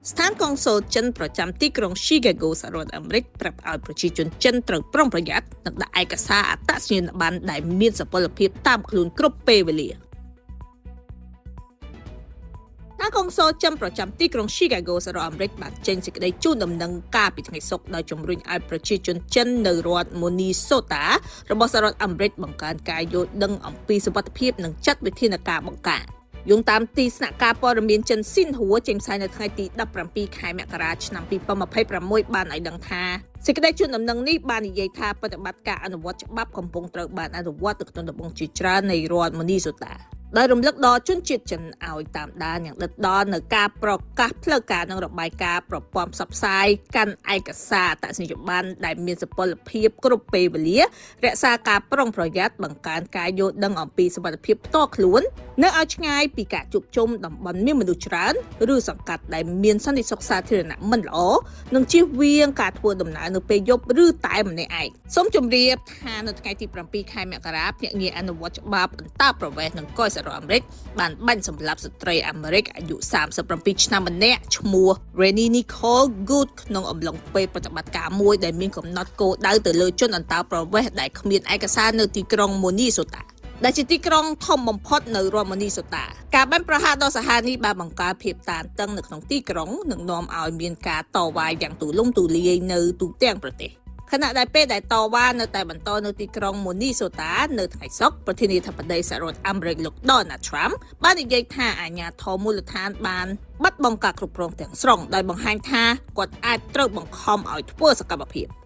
ស្ថានកុងស៊ុលចិនប្រចាំទីក្រុង Chicago សហរដ្ឋអាមេរិកប្រាប់ឲ្យប្រជាជនចិនត្រូវប្រុងប្រយ័ត្ននិងដាក់ឯកសារអត្តសញ្ញាណប័ណ្ណដែលមានសុពលភាពតាមខ្លួនគ្រប់ពេលវេលាស្ថានកុងស៊ុលចិនប្រចាំទីក្រុង Chicago សហរដ្ឋអាមេរិកបានចេញសេចក្តីជូនដំណឹងកាលពីថ្ងៃសុក្រដោយជំរុញឲ្យប្រជាជនចិននៅរដ្ឋ Minnesota របស់សហរដ្ឋអាមេរិកបង្កើនការយល់ដឹងអំពីសុវត្ថិភាពនិងចាត់វិធានការបង្ការយោងតាមទីស្នាក់ការព័ត៌មានចិនស៊ីនហួរចេញផ្សាយនៅថ្ងៃទី17ខែមករាឆ្នាំ2026បានឲ្យដឹងថាសេចក្តីជូនដំណឹងនេះបាននិយាយថាប្រតិបត្តិការអនុវត្តច្បាប់កំពុងត្រូវបានអនុវត្តនៅក្នុងតំបន់ជាច្រើននៃរដ្ឋ Minnesota ដោយរំលឹកដល់ជនជាតិចិនឲ្យតាមដានយ៉ាងដិតដល់នៅការប្រកាសផ្លូវការនិងរបាយការណ៍ប្រព័ន្ធផ្សព្វផ្សាយកាន់ឯកសារអត្តសញ្ញាណប័ណ្ណដែលមានសុពលភាពគ្រប់ពេលវេលារក្សាការប្រុងប្រយ័ត្នបង្កើនការយល់ដឹងអំពីសុវត្ថិភាពផ្ទាល់ខ្លួននៅឲ្យឆ្ងាយពីការជួបជុំតំបន់មានមនុស្សច្រើនឬសង្កាត់ដែលមានសន្តិសុខសាធារណៈមិនល្អនិងជៀសវាងការធ្វើដំណើរនៅពេលយប់ឬតែម្នាក់ឯងសូមជម្រាបថានៅថ្ងៃទី7ខែមករាភ្នាក់ងារអនុវត្តច្បាប់អន្តរប្រវេសន៍និងកុយសហរដ្ឋអាមេរិកបានបាញ់សម្លាប់ស្ត្រីអាមេរិកអាយុ37ឆ្នាំម្នាក់ឈ្មោះ Rennie Nicole Good ក្នុងអំឡុងពេលប្រតិបត្តិការមួយដែលមានកំណត់គោលដៅទៅលើជនអន្តរប្រវេសន៍ដែលគ្មានឯកសារនៅទីក្រុង Minnesotaដែលជាទីក្រុងធំបំផុតនៅរដ្ឋ Minnesota ការបានប្រហារដ៏សាហាវនេះបានបង្កើតភាពតានតឹងនៅក្នុងទីក្រុងនិងនាំឲ្យមានការតវ៉ាយ៉ាងទូលំទូលាយនៅទូទាំងប្រទេសខណៈដែលពេលដែលតវ៉ានៅតែបន្តនៅទីក្រុង Minnesota នៅថ្ងៃសុក្រប្រធានាធិបតីសហរដ្ឋអាមេរិកលោក Donald Trump បាននិយាយថាអាជ្ញាធរមូលដ្ឋានបានបាត់បង់ការគ្រប់គ្រងទាំងស្រុងដោយបង្ហាញថាគាត់អាចត្រូវបង្ខំឲ្យធ្វើសកម្មភាព